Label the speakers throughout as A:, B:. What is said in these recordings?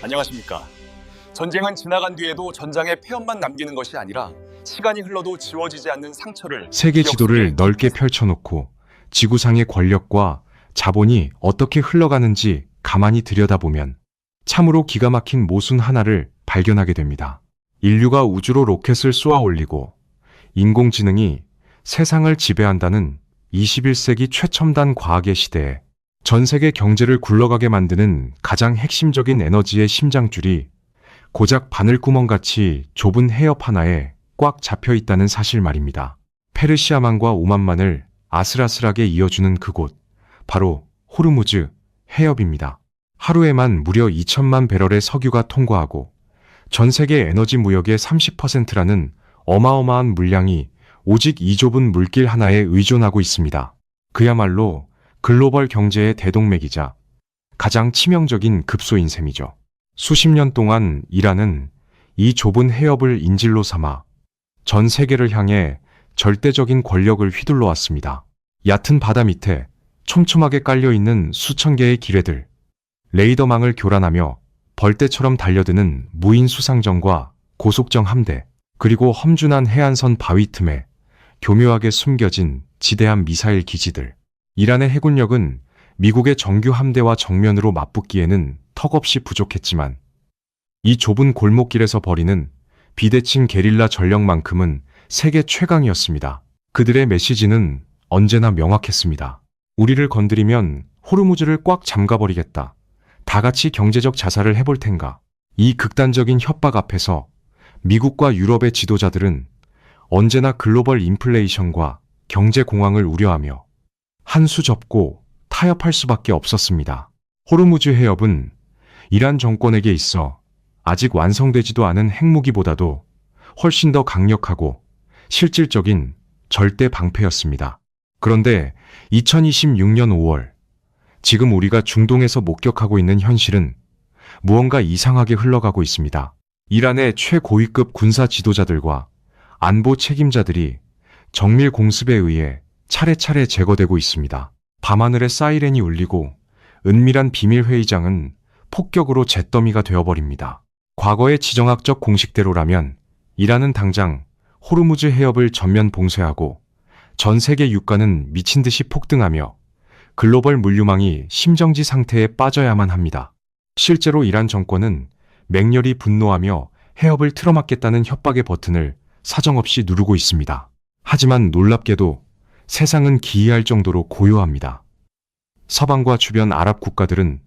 A: 안녕하십니까. 전쟁은 지나간 뒤에도 전장의 폐허만 남기는 것이 아니라 시간이 흘러도 지워지지 않는 상처를
B: 세계
A: 기억
B: 지도를
A: 속에
B: 넓게 펼쳐놓고 지구상의 권력과 자본이 어떻게 흘러가는지 가만히 들여다보면 참으로 기가 막힌 모순 하나를 발견하게 됩니다. 인류가 우주로 로켓을 쏘아 올리고 인공지능이 세상을 지배한다는 21세기 최첨단 과학의 시대에 전 세계 경제를 굴러가게 만드는 가장 핵심적인 에너지의 심장줄이 고작 바늘구멍같이 좁은 해협 하나에 꽉 잡혀 있다는 사실 말입니다. 페르시아만과 오만만을 아슬아슬하게 이어주는 그곳, 바로 호르무즈 해협입니다. 하루에만 무려 2천만 배럴의 석유가 통과하고 전 세계 에너지 무역의 30%라는 어마어마한 물량이 오직 이 좁은 물길 하나에 의존하고 있습니다. 그야말로 글로벌 경제의 대동맥이자 가장 치명적인 급소인 셈이죠. 수십 년 동안 이란은 이 좁은 해협을 인질로 삼아 전 세계를 향해 절대적인 권력을 휘둘러 왔습니다. 얕은 바다 밑에 촘촘하게 깔려있는 수천 개의 기뢰들, 레이더망을 교란하며 벌떼처럼 달려드는 무인 수상정과 고속정 함대, 그리고 험준한 해안선 바위 틈에 교묘하게 숨겨진 지대한 미사일 기지들. 이란의 해군력은 미국의 정규 함대와 정면으로 맞붙기에는 턱없이 부족했지만 이 좁은 골목길에서 벌이는 비대칭 게릴라 전력만큼은 세계 최강이었습니다. 그들의 메시지는 언제나 명확했습니다. 우리를 건드리면 호르무즈를 꽉 잠가버리겠다. 다 같이 경제적 자살을 해볼 텐가. 이 극단적인 협박 앞에서 미국과 유럽의 지도자들은 언제나 글로벌 인플레이션과 경제 공황을 우려하며 한 수 접고 타협할 수밖에 없었습니다. 호르무즈 해협은 이란 정권에게 있어 아직 완성되지도 않은 핵무기보다도 훨씬 더 강력하고 실질적인 절대 방패였습니다. 그런데 2026년 5월, 지금 우리가 중동에서 목격하고 있는 현실은 무언가 이상하게 흘러가고 있습니다. 이란의 최고위급 군사 지도자들과 안보 책임자들이 정밀 공습에 의해 차례차례 제거되고 있습니다. 밤하늘에 사이렌이 울리고 은밀한 비밀회의장은 폭격으로 잿더미가 되어버립니다. 과거의 지정학적 공식대로라면 이란은 당장 호르무즈 해협을 전면 봉쇄하고 전 세계 유가는 미친 듯이 폭등하며 글로벌 물류망이 심정지 상태에 빠져야만 합니다. 실제로 이란 정권은 맹렬히 분노하며 해협을 틀어막겠다는 협박의 버튼을 사정없이 누르고 있습니다. 하지만 놀랍게도 세상은 기이할 정도로 고요합니다. 서방과 주변 아랍 국가들은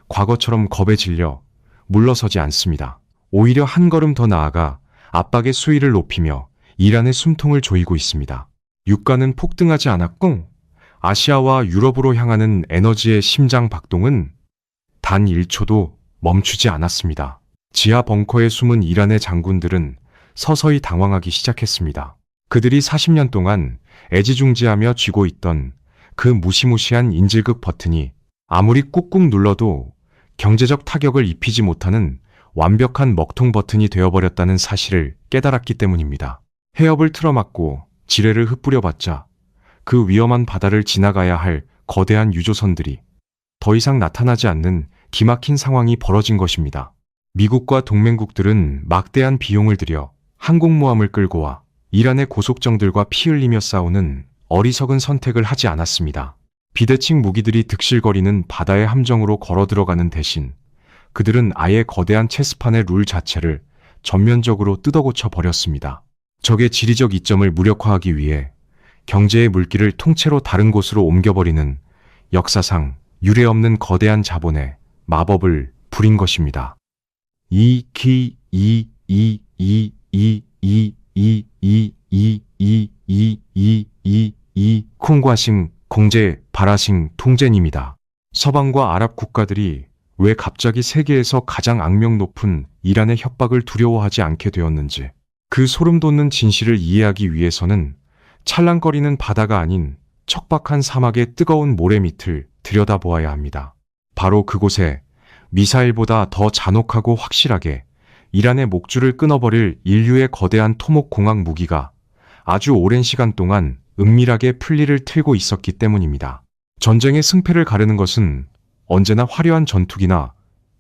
B: 과거처럼 겁에 질려 물러서지 않습니다. 오히려 한 걸음 더 나아가 압박의 수위를 높이며 이란의 숨통을 조이고 있습니다. 유가는 폭등하지 않았고 아시아와 유럽으로 향하는 에너지의 심장 박동은 단 1초도 멈추지 않았습니다. 지하 벙커에 숨은 이란의 장군들은 서서히 당황하기 시작했습니다. 그들이 40년 동안 애지중지하며 쥐고 있던 그 무시무시한 인질극 버튼이 아무리 꾹꾹 눌러도 경제적 타격을 입히지 못하는 완벽한 먹통 버튼이 되어버렸다는 사실을 깨달았기 때문입니다. 해협을 틀어막고 지뢰를 흩뿌려봤자 그 위험한 바다를 지나가야 할 거대한 유조선들이 더 이상 나타나지 않는 기막힌 상황이 벌어진 것입니다. 미국과 동맹국들은 막대한 비용을 들여 항공모함을 끌고 와 이란의 고속정들과 피 흘리며 싸우는 어리석은 선택을 하지 않았습니다. 비대칭 무기들이 득실거리는 바다의 함정으로 걸어 들어가는 대신 그들은 아예 거대한 체스판의 룰 자체를 전면적으로 뜯어고쳐 버렸습니다. 적의 지리적 이점을 무력화하기 위해 경제의 물길을 통째로 다른 곳으로 옮겨버리는 역사상 유례없는 거대한 자본의 마법을 부린 것입니다. 콩과싱, 공제, 바라싱, 통제입니다. 서방과 아랍 국가들이 왜 갑자기 세계에서 가장 악명 높은 이란의 협박을 두려워하지 않게 되었는지, 그 소름 돋는 진실을 이해하기 위해서는 찰랑거리는 바다가 아닌 척박한 사막의 뜨거운 모래 밑을 들여다보아야 합니다. 바로 그곳에 미사일보다 더 잔혹하고 확실하게 이란의 목줄을 끊어버릴 인류의 거대한 토목 공학 무기가 아주 오랜 시간 동안 은밀하게 풀리를 틀고 있었기 때문입니다. 전쟁의 승패를 가르는 것은 언제나 화려한 전투기나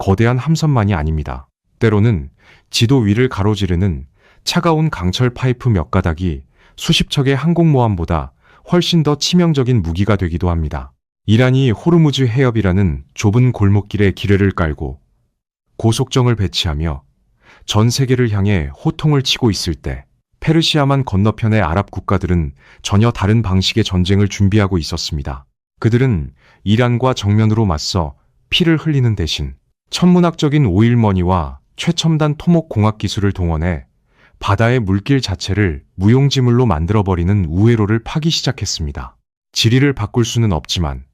B: 거대한 함선만이 아닙니다. 때로는 지도 위를 가로지르는 차가운 강철 파이프 몇 가닥이 수십 척의 항공모함보다 훨씬 더 치명적인 무기가 되기도 합니다. 이란이 호르무즈 해협이라는 좁은 골목길에 기뢰를 깔고 고속정을 배치하며 전 세계를 향해 호통을 치고 있을 때 페르시아만 건너편의 아랍 국가들은 전혀 다른 방식의 전쟁을 준비하고 있었습니다. 그들은 이란과 정면으로 맞서 피를 흘리는 대신 천문학적인 오일머니와 최첨단 토목 공학 기술을 동원해 바다의 물길 자체를 무용지물로 만들어버리는 우회로를 파기 시작했습니다. 지리를 바꿀 수는 없지만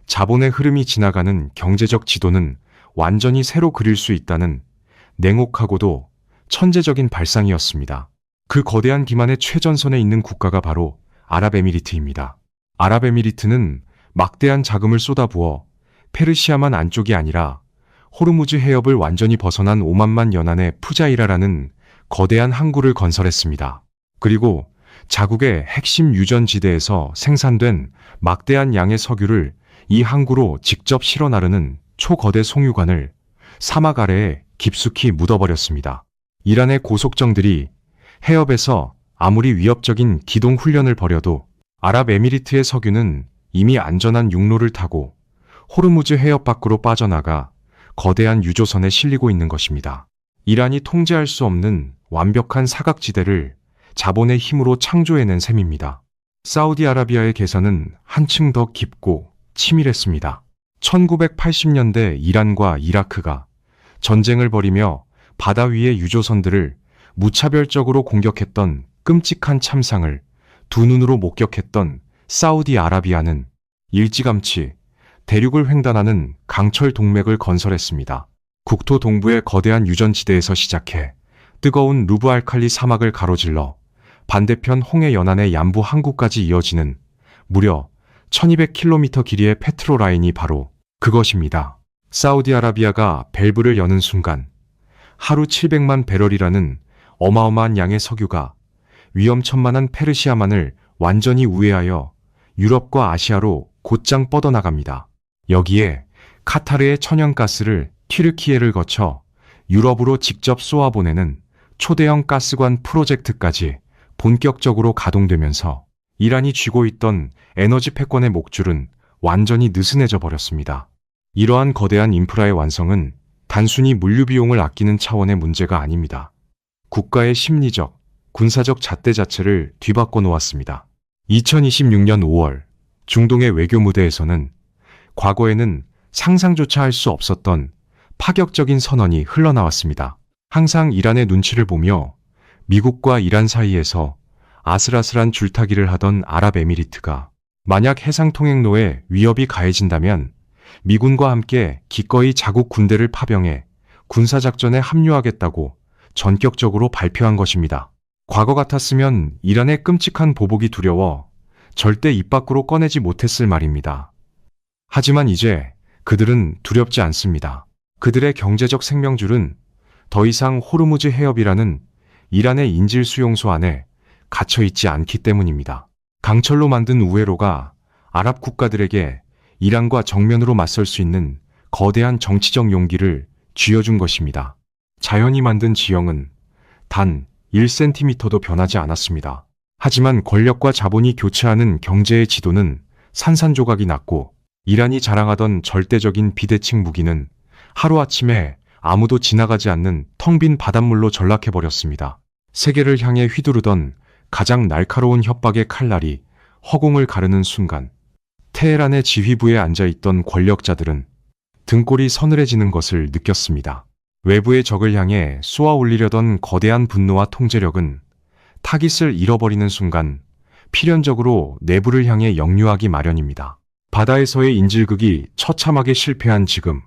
B: 자본의 흐름이 지나가는 경제적 지도는 완전히 새로 그릴 수 있다는 냉혹하고도 천재적인 발상이었습니다. 그 거대한 기만의 최전선에 있는 국가가 바로 아랍에미리트입니다. 아랍에미리트는 막대한 자금을 쏟아부어 페르시아만 안쪽이 아니라 호르무즈 해협을 완전히 벗어난 오만만 연안의 푸자이라라는 거대한 항구를 건설했습니다. 그리고 자국의 핵심 유전지대에서 생산된 막대한 양의 석유를 이 항구로 직접 실어 나르는 초거대 송유관을 사막 아래에 깊숙이 묻어버렸습니다. 이란의 고속정들이 해협에서 아무리 위협적인 기동 훈련을 벌여도 아랍에미리트의 석유는 이미 안전한 육로를 타고 호르무즈 해협 밖으로 빠져나가 거대한 유조선에 실리고 있는 것입니다. 이란이 통제할 수 없는 완벽한 사각지대를 자본의 힘으로 창조해낸 셈입니다. 사우디아라비아의 계산은 한층 더 깊고 치밀했습니다. 1980년대 이란과 이라크가 전쟁을 벌이며 바다 위의 유조선들을 무차별적으로 공격했던 끔찍한 참상을 두 눈으로 목격했던 사우디아라비아는 일찌감치 대륙을 횡단하는 강철 동맥을 건설했습니다. 국토 동부의 거대한 유전지대에서 시작해 뜨거운 루브 알칼리 사막을 가로질러 반대편 홍해 연안의 얀부 항구까지 이어지는 무려 1200km 길이의 페트로 라인이 바로 그것입니다. 사우디아라비아가 밸브를 여는 순간 하루 700만 배럴이라는 어마어마한 양의 석유가 위험천만한 페르시아만을 완전히 우회하여 유럽과 아시아로 곧장 뻗어나갑니다. 여기에 카타르의 천연가스를 튀르키예를 거쳐 유럽으로 직접 쏘아보내는 초대형 가스관 프로젝트까지 본격적으로 가동되면서 이란이 쥐고 있던 에너지 패권의 목줄은 완전히 느슨해져 버렸습니다. 이러한 거대한 인프라의 완성은 단순히 물류 비용을 아끼는 차원의 문제가 아닙니다. 국가의 심리적, 군사적 잣대 자체를 뒤바꿔 놓았습니다. 2026년 5월 중동의 외교 무대에서는 과거에는 상상조차 할 수 없었던 파격적인 선언이 흘러나왔습니다. 항상 이란의 눈치를 보며 미국과 이란 사이에서 아슬아슬한 줄타기를 하던 아랍에미리트가 만약 해상 통행로에 위협이 가해진다면 미군과 함께 기꺼이 자국 군대를 파병해 군사작전에 합류하겠다고 전격적으로 발표한 것입니다. 과거 같았으면 이란의 끔찍한 보복이 두려워 절대 입 밖으로 꺼내지 못했을 말입니다. 하지만 이제 그들은 두렵지 않습니다. 그들의 경제적 생명줄은 더 이상 호르무즈 해협이라는 이란의 인질 수용소 안에 갇혀있지 않기 때문입니다. 강철로 만든 우회로가 아랍 국가들에게 이란과 정면으로 맞설 수 있는 거대한 정치적 용기를 쥐어준 것입니다. 자연이 만든 지형은 단 1cm도 변하지 않았습니다. 하지만 권력과 자본이 교체하는 경제의 지도는 산산조각이 났고 이란이 자랑하던 절대적인 비대칭 무기는 하루아침에 아무도 지나가지 않는 텅 빈 바닷물로 전락해버렸습니다. 세계를 향해 휘두르던 가장 날카로운 협박의 칼날이 허공을 가르는 순간 테헤란의 지휘부에 앉아있던 권력자들은 등골이 서늘해지는 것을 느꼈습니다. 외부의 적을 향해 쏘아 올리려던 거대한 분노와 통제력은 타깃을 잃어버리는 순간 필연적으로 내부를 향해 역류하기 마련입니다. 바다에서의 인질극이 처참하게 실패한 지금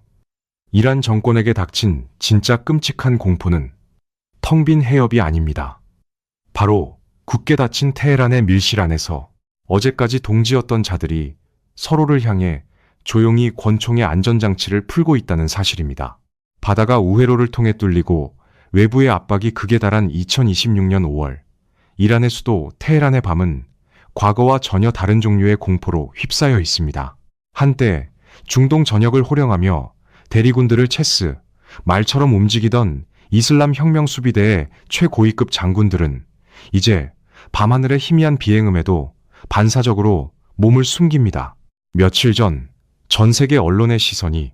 B: 이란 정권에게 닥친 진짜 끔찍한 공포는 텅 빈 해협이 아닙니다. 바로 굳게 닫힌 테헤란의 밀실 안에서 어제까지 동지였던 자들이 서로를 향해 조용히 권총의 안전장치를 풀고 있다는 사실입니다. 바다가 우회로를 통해 뚫리고 외부의 압박이 극에 달한 2026년 5월 이란의 수도 테헤란의 밤은 과거와 전혀 다른 종류의 공포로 휩싸여 있습니다. 한때 중동 전역을 호령하며 대리군들을 체스, 말처럼 움직이던 이슬람 혁명 수비대의 최고위급 장군들은 이제 밤하늘의 희미한 비행음에도 반사적으로 몸을 숨깁니다. 며칠 전 세계 언론의 시선이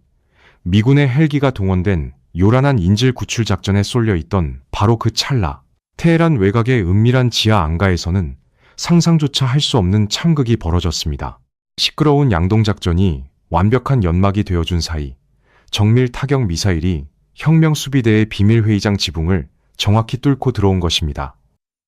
B: 미군의 헬기가 동원된 요란한 인질 구출 작전에 쏠려 있던 바로 그 찰나, 테헤란 외곽의 은밀한 지하 안가에서는 상상조차 할 수 없는 참극이 벌어졌습니다. 시끄러운 양동작전이 완벽한 연막이 되어준 사이 정밀 타격 미사일이 혁명 수비대의 비밀회의장 지붕을 정확히 뚫고 들어온 것입니다.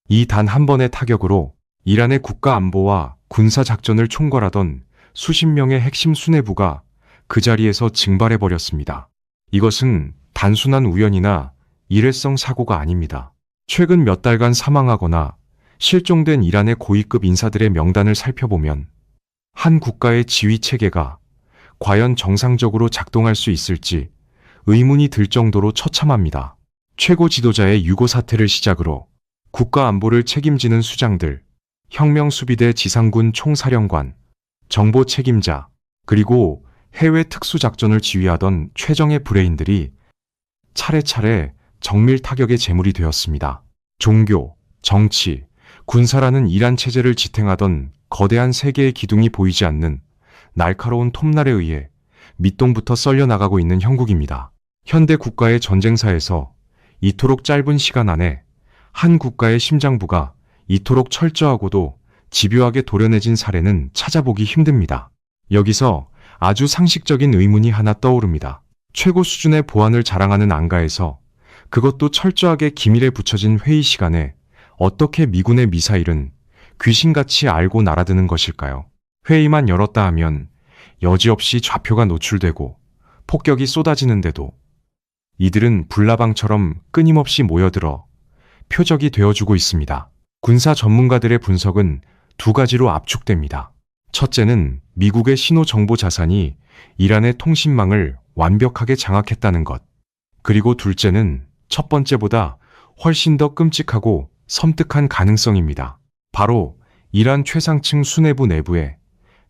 B: 이 단 한 번의 타격으로 이란의 국가 안보와 군사 작전을 총괄하던 수십 명의 핵심 수뇌부가 그 자리에서 증발해버렸습니다. 이것은 단순한 우연이나 일회성 사고가 아닙니다. 최근 몇 달간 사망하거나 실종된 이란의 고위급 인사들의 명단을 살펴보면 한 국가의 지휘 체계가 과연 정상적으로 작동할 수 있을지 의문이 들 정도로 처참합니다. 최고 지도자의 유고 사태를 시작으로 국가 안보를 책임지는 수장들, 혁명 수비대 지상군 총사령관, 정보 책임자, 그리고 해외 특수작전을 지휘하던 최정예 브레인들이 차례차례 정밀 타격의 제물이 되었습니다. 종교, 정치, 군사라는 이란 체제를 지탱하던 거대한 세계의 기둥이 보이지 않는 날카로운 톱날에 의해 밑동부터 썰려나가고 있는 형국입니다. 현대 국가의 전쟁사에서 이토록 짧은 시간 안에 한 국가의 심장부가 이토록 철저하고도 집요하게 도려내진 사례는 찾아보기 힘듭니다. 여기서 아주 상식적인 의문이 하나 떠오릅니다. 최고 수준의 보안을 자랑하는 안가에서, 그것도 철저하게 기밀에 붙여진 회의 시간에 어떻게 미군의 미사일은 귀신같이 알고 날아드는 것일까요? 회의만 열었다 하면 여지없이 좌표가 노출되고 폭격이 쏟아지는데도 이들은 불나방처럼 끊임없이 모여들어 표적이 되어주고 있습니다. 군사 전문가들의 분석은 두 가지로 압축됩니다. 첫째는 미국의 신호 정보 자산이 이란의 통신망을 완벽하게 장악했다는 것. 그리고 둘째는 첫 번째보다 훨씬 더 끔찍하고 섬뜩한 가능성입니다. 바로 이란 최상층 수뇌부 내부에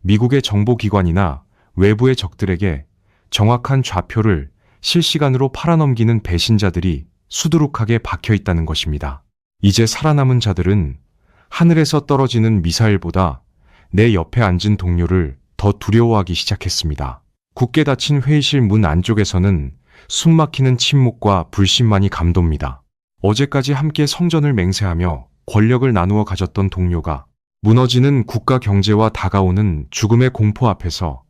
B: 미국의 정보기관이나 외부의 적들에게 정확한 좌표를 실시간으로 팔아넘기는 배신자들이 수두룩하게 박혀 있다는 것입니다. 이제 살아남은 자들은 하늘에서 떨어지는 미사일보다 내 옆에 앉은 동료를 더 두려워하기 시작했습니다. 굳게 닫힌 회의실 문 안쪽에서는 숨막히는 침묵과 불신만이 감돕니다. 어제까지 함께 성전을 맹세하며 권력을 나누어 가졌던 동료가 무너지는 국가 경제와 다가오는 죽음의 공포 앞에서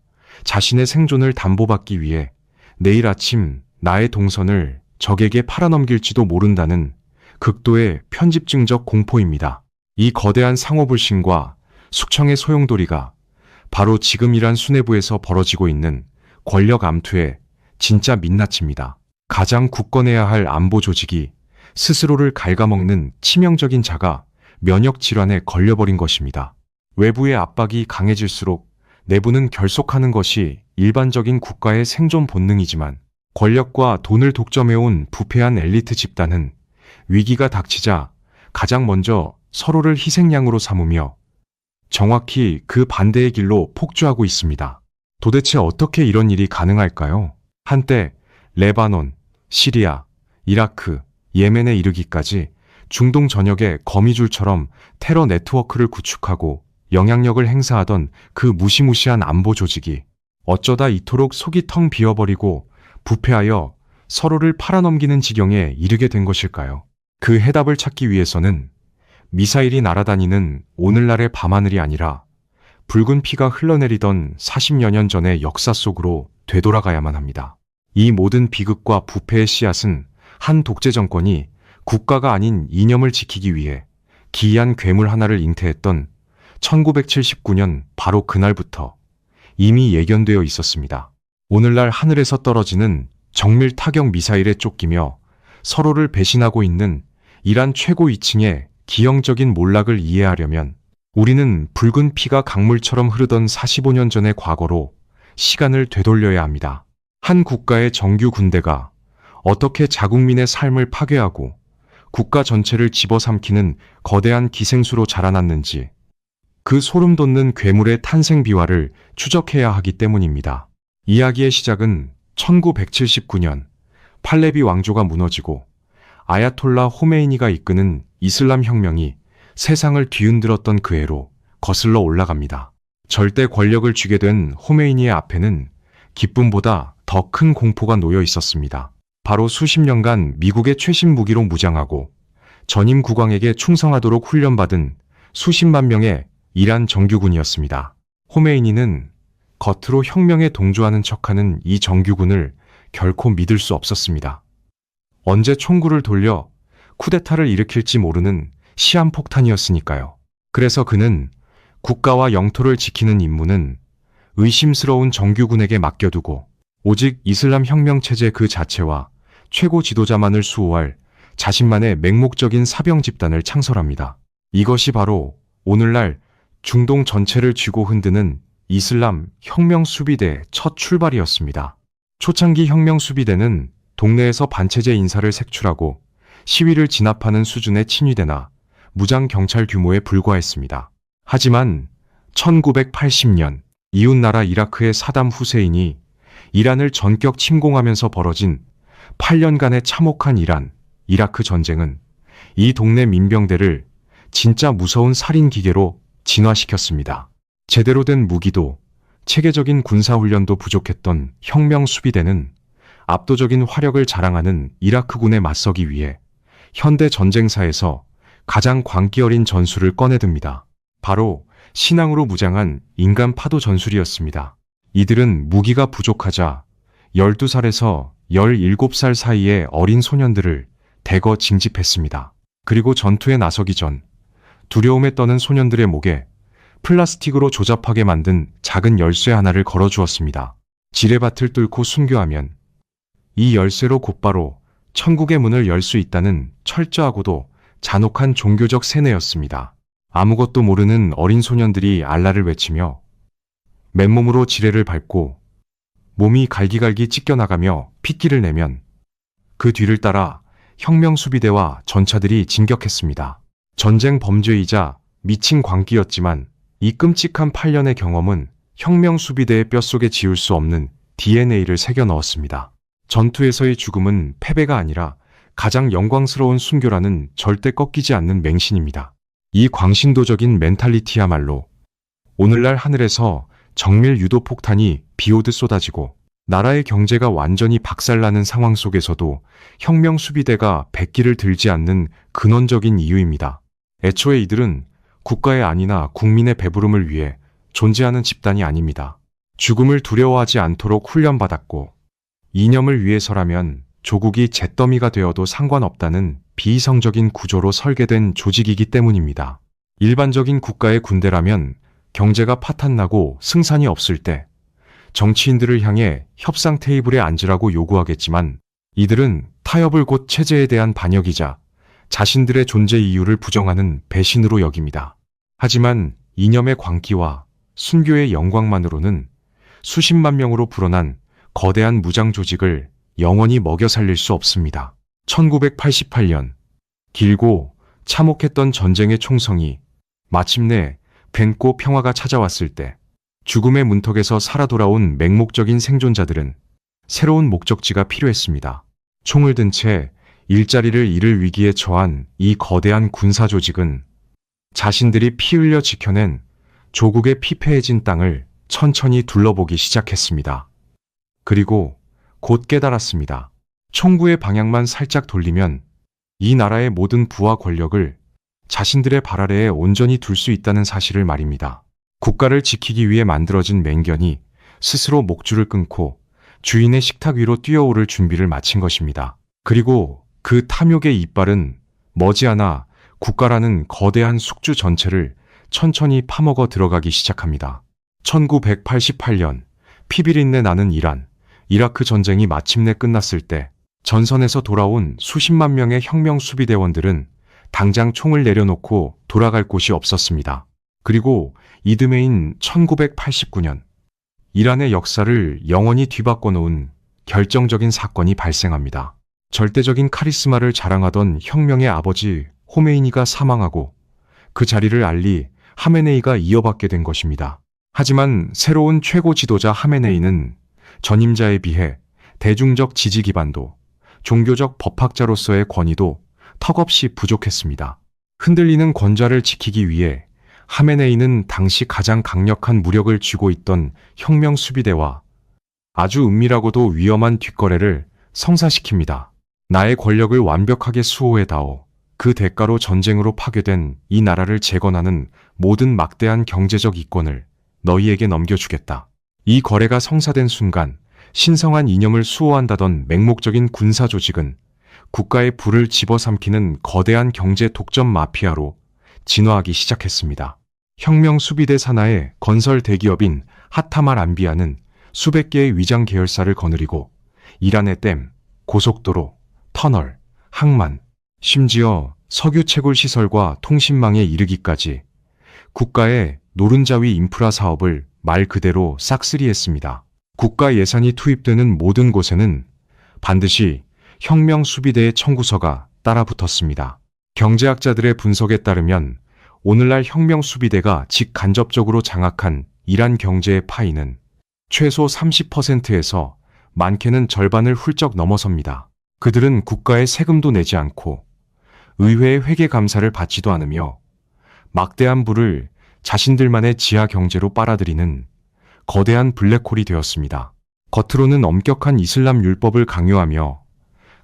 B: 자신의 생존을 담보받기 위해 내일 아침 나의 동선을 적에게 팔아넘길지도 모른다는 극도의 편집증적 공포입니다. 이 거대한 상호불신과 숙청의 소용돌이가 바로 지금 이란 수뇌부에서 벌어지고 있는 권력 암투의 진짜 민낯입니다. 가장 굳건해야 할 안보 조직이 스스로를 갉아먹는 치명적인 자가 면역 질환에 걸려버린 것입니다. 외부의 압박이 강해질수록 내부는 결속하는 것이 일반적인 국가의 생존 본능이지만 권력과 돈을 독점해온 부패한 엘리트 집단은 위기가 닥치자 가장 먼저 서로를 희생양으로 삼으며 정확히 그 반대의 길로 폭주하고 있습니다. 도대체 어떻게 이런 일이 가능할까요? 한때 레바논, 시리아, 이라크, 예멘에 이르기까지 중동 전역에 거미줄처럼 테러 네트워크를 구축하고 영향력을 행사하던 그 무시무시한 안보 조직이 어쩌다 이토록 속이 텅 비어버리고 부패하여 서로를 팔아넘기는 지경에 이르게 된 것일까요? 그 해답을 찾기 위해서는 미사일이 날아다니는 오늘날의 밤하늘이 아니라 붉은 피가 흘러내리던 40여 년 전의 역사 속으로 되돌아가야만 합니다. 이 모든 비극과 부패의 씨앗은 한 독재 정권이 국가가 아닌 이념을 지키기 위해 기이한 괴물 하나를 잉태했던 1979년 바로 그날부터 이미 예견되어 있었습니다. 오늘날 하늘에서 떨어지는 정밀 타격 미사일에 쫓기며 서로를 배신하고 있는 이란 최고 위층의 기형적인 몰락을 이해하려면 우리는 붉은 피가 강물처럼 흐르던 45년 전의 과거로 시간을 되돌려야 합니다. 한 국가의 정규 군대가 어떻게 자국민의 삶을 파괴하고 국가 전체를 집어삼키는 거대한 기생수로 자라났는지 그 소름 돋는 괴물의 탄생 비화를 추적해야 하기 때문입니다. 이야기의 시작은 1979년 팔레비 왕조가 무너지고 아야톨라 호메이니가 이끄는 이슬람 혁명이 세상을 뒤흔들었던 그 해로 거슬러 올라갑니다. 절대 권력을 쥐게 된 호메이니의 앞에는 기쁨보다 더 큰 공포가 놓여 있었습니다. 바로 수십 년간 미국의 최신 무기로 무장하고 전임 국왕에게 충성하도록 훈련받은 수십만 명의 이란 정규군이었습니다. 호메이니는 겉으로 혁명에 동조하는 척하는 이 정규군을 결코 믿을 수 없었습니다. 언제 총구를 돌려 쿠데타를 일으킬지 모르는 시한폭탄이었으니까요. 그래서 그는 국가와 영토를 지키는 임무는 의심스러운 정규군에게 맡겨두고 오직 이슬람 혁명 체제 그 자체와 최고 지도자만을 수호할 자신만의 맹목적인 사병 집단을 창설합니다. 이것이 바로 오늘날 중동 전체를 쥐고 흔드는 이슬람 혁명 수비대의 첫 출발이었습니다. 초창기 혁명 수비대는 동네에서 반체제 인사를 색출하고 시위를 진압하는 수준의 친위대나 무장 경찰 규모에 불과했습니다. 하지만 1980년 이웃나라 이라크의 사담 후세인이 이란을 전격 침공하면서 벌어진 8년간의 참혹한 이라크 전쟁은 이 동네 민병대를 진짜 무서운 살인 기계로 진화시켰습니다. 제대로 된 무기도 체계적인 군사훈련도 부족했던 혁명 수비대는 압도적인 화력을 자랑하는 이라크군에 맞서기 위해 현대 전쟁사에서 가장 광기 어린 전술을 꺼내듭니다. 바로 신앙으로 무장한 인간 파도 전술이었습니다. 이들은 무기가 부족하자 12살에서 17살 사이의 어린 소년들을 대거 징집했습니다. 그리고 전투에 나서기 전 두려움에 떠는 소년들의 목에 플라스틱으로 조잡하게 만든 작은 열쇠 하나를 걸어주었습니다. 지뢰밭을 뚫고 순교하면 이 열쇠로 곧바로 천국의 문을 열 수 있다는 철저하고도 잔혹한 종교적 세뇌였습니다. 아무것도 모르는 어린 소년들이 알라를 외치며 맨몸으로 지뢰를 밟고 몸이 갈기갈기 찢겨나가며 핏기를 내면 그 뒤를 따라 혁명수비대와 전차들이 진격했습니다. 전쟁 범죄이자 미친 광기였지만 이 끔찍한 8년의 경험은 혁명수비대의 뼛속에 지울 수 없는 DNA를 새겨 넣었습니다. 전투에서의 죽음은 패배가 아니라 가장 영광스러운 순교라는 절대 꺾이지 않는 맹신입니다. 이 광신도적인 멘탈리티야말로 오늘날 하늘에서 정밀 유도 폭탄이 비오듯 쏟아지고 나라의 경제가 완전히 박살나는 상황 속에서도 혁명 수비대가 백기를 들지 않는 근원적인 이유입니다. 애초에 이들은 국가의 안위나 국민의 배부름을 위해 존재하는 집단이 아닙니다. 죽음을 두려워하지 않도록 훈련받았고 이념을 위해서라면 조국이 잿더미가 되어도 상관없다는 비이성적인 구조로 설계된 조직이기 때문입니다. 일반적인 국가의 군대라면 경제가 파탄나고 승산이 없을 때 정치인들을 향해 협상 테이블에 앉으라고 요구하겠지만 이들은 타협을 곧 체제에 대한 반역이자 자신들의 존재 이유를 부정하는 배신으로 여깁니다. 하지만 이념의 광기와 순교의 영광만으로는 수십만 명으로 불어난 거대한 무장 조직을 영원히 먹여 살릴 수 없습니다. 1988년 길고 참혹했던 전쟁의 총성이 마침내 괜고 평화가 찾아왔을 때 죽음의 문턱에서 살아 돌아온 맹목적인 생존자들은 새로운 목적지가 필요했습니다. 총을 든 채 일자리를 잃을 위기에 처한 이 거대한 군사 조직은 자신들이 피 흘려 지켜낸 조국의 피폐해진 땅을 천천히 둘러보기 시작했습니다. 그리고 곧 깨달았습니다. 총구의 방향만 살짝 돌리면 이 나라의 모든 부와 권력을 자신들의 발 아래에 온전히 둘 수 있다는 사실을 말입니다. 국가를 지키기 위해 만들어진 맹견이 스스로 목줄을 끊고 주인의 식탁 위로 뛰어오를 준비를 마친 것입니다. 그리고 그 탐욕의 이빨은 머지않아 국가라는 거대한 숙주 전체를 천천히 파먹어 들어가기 시작합니다. 1988년 피비린내 나는 이라크 전쟁이 마침내 끝났을 때 전선에서 돌아온 수십만 명의 혁명 수비대원들은 당장 총을 내려놓고 돌아갈 곳이 없었습니다. 그리고 이듬해인 1989년 이란의 역사를 영원히 뒤바꿔 놓은 결정적인 사건이 발생합니다. 절대적인 카리스마를 자랑하던 혁명의 아버지 호메이니가 사망하고 그 자리를 알리 하메네이가 이어받게 된 것입니다. 하지만 새로운 최고 지도자 하메네이는 전임자에 비해 대중적 지지 기반도, 종교적 법학자로서의 권위도 턱없이 부족했습니다. 흔들리는 권좌를 지키기 위해 하메네이는 당시 가장 강력한 무력을 쥐고 있던 혁명 수비대와 아주 은밀하고도 위험한 뒷거래를 성사시킵니다. 나의 권력을 완벽하게 수호해다오. 그 대가로 전쟁으로 파괴된 이 나라를 재건하는 모든 막대한 경제적 이권을 너희에게 넘겨주겠다. 이 거래가 성사된 순간 신성한 이념을 수호한다던 맹목적인 군사 조직은 국가의 부를 집어삼키는 거대한 경제 독점 마피아로 진화하기 시작했습니다. 혁명 수비대 산하의 건설 대기업인 하타말 안비아는 수백 개의 위장 계열사를 거느리고 이란의 댐, 고속도로, 터널, 항만, 심지어 석유 채굴 시설과 통신망에 이르기까지 국가의 노른자위 인프라 사업을 말 그대로 싹쓸이했습니다. 국가 예산이 투입되는 모든 곳에는 반드시 혁명 수비대의 청구서가 따라붙었습니다. 경제학자들의 분석에 따르면 오늘날 혁명 수비대가 직간접적으로 장악한 이란 경제의 파이는 최소 30%에서 많게는 절반을 훌쩍 넘어섭니다. 그들은 국가의 세금도 내지 않고 의회의 회계 감사를 받지도 않으며 막대한 부를 자신들만의 지하 경제로 빨아들이는 거대한 블랙홀이 되었습니다. 겉으로는 엄격한 이슬람 율법을 강요하며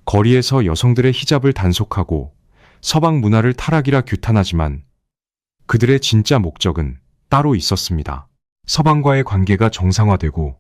B: 거리에서 여성들의 히잡을 단속하고 서방 문화를 타락이라 규탄하지만 그들의 진짜 목적은 따로 있었습니다. 서방과의 관계가 정상화되고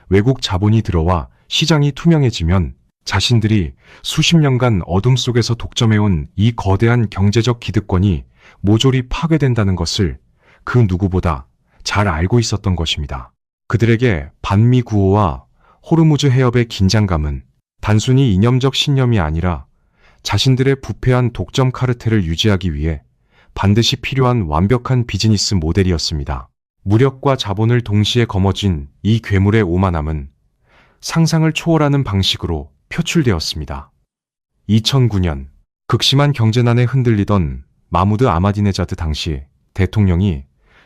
B: 외국 자본이 들어와 시장이 투명해지면 자신들이 수십 년간 어둠 속에서 독점해온 이 거대한 경제적 기득권이 모조리 파괴된다는 것을 그 누구보다 잘 알고 있었던 것입니다. 그들에게 반미 구호와 호르무즈 해협의 긴장감은 단순히 이념적 신념이 아니라 자신들의 부패한 독점 카르텔을 유지하기 위해 반드시 필요한 완벽한 비즈니스 모델이었습니다. 무력과 자본을 동시에 거머쥔 이 괴물의 오만함은 상상을 초월하는 방식으로 표출되었습니다. 2009년 극심한 경제난에 흔들리던 마무드 아마디네자드 당시 대통령이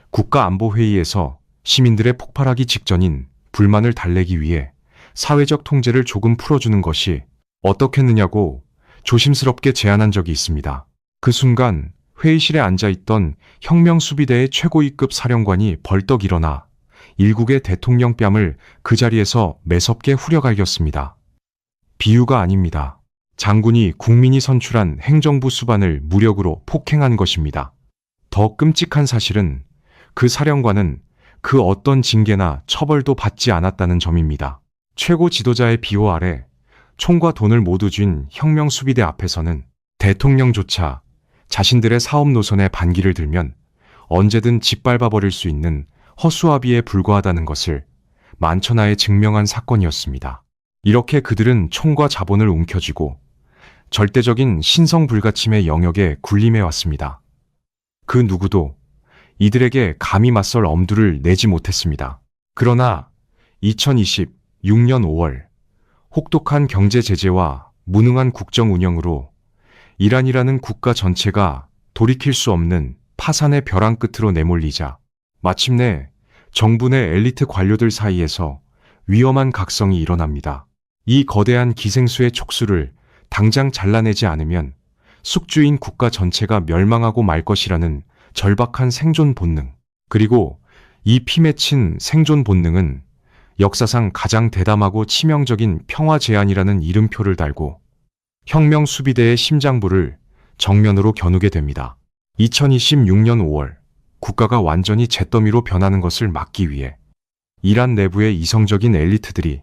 B: 국가안보회의에서 시민들의 폭발하기 직전인 불만을 달래기 위해 사회적 통제를 조금 풀어주는 것이 어떻겠느냐고 조심스럽게 제안한 적이 있습니다. 그 순간 회의실에 앉아있던 혁명수비대의 최고위급 사령관이 벌떡 일어나 일국의 대통령 뺨을 그 자리에서 매섭게 후려갈겼습니다. 비유가 아닙니다. 장군이 국민이 선출한 행정부 수반을 무력으로 폭행한 것입니다. 더 끔찍한 사실은 그 사령관은 그 어떤 징계나 처벌도 받지 않았다는 점입니다. 최고 지도자의 비호 아래 총과 돈을 모두 쥔 혁명수비대 앞에서는 대통령조차 자신들의 사업 노선에 반기를 들면 언제든 짓밟아버릴 수 있는 허수아비에 불과하다는 것을 만천하에 증명한 사건이었습니다. 이렇게 그들은 총과 자본을 움켜쥐고 절대적인 신성불가침의 영역에 군림해왔습니다. 그 누구도 이들에게 감히 맞설 엄두를 내지 못했습니다. 그러나 2026년 5월 혹독한 경제 제재와 무능한 국정 운영으로 이란이라는 국가 전체가 돌이킬 수 없는 파산의 벼랑 끝으로 내몰리자 마침내 정부 내 엘리트 관료들 사이에서 위험한 각성이 일어납니다. 이 거대한 기생수의 촉수를 당장 잘라내지 않으면 숙주인 국가 전체가 멸망하고 말 것이라는 절박한 생존 본능. 그리고 이 피 맺힌 생존 본능은 역사상 가장 대담하고 치명적인 평화 제안이라는 이름표를 달고 혁명 수비대의 심장부를 정면으로 겨누게 됩니다. 2026년 5월 국가가 완전히 잿더미로 변하는 것을 막기 위해 이란 내부의 이성적인 엘리트들이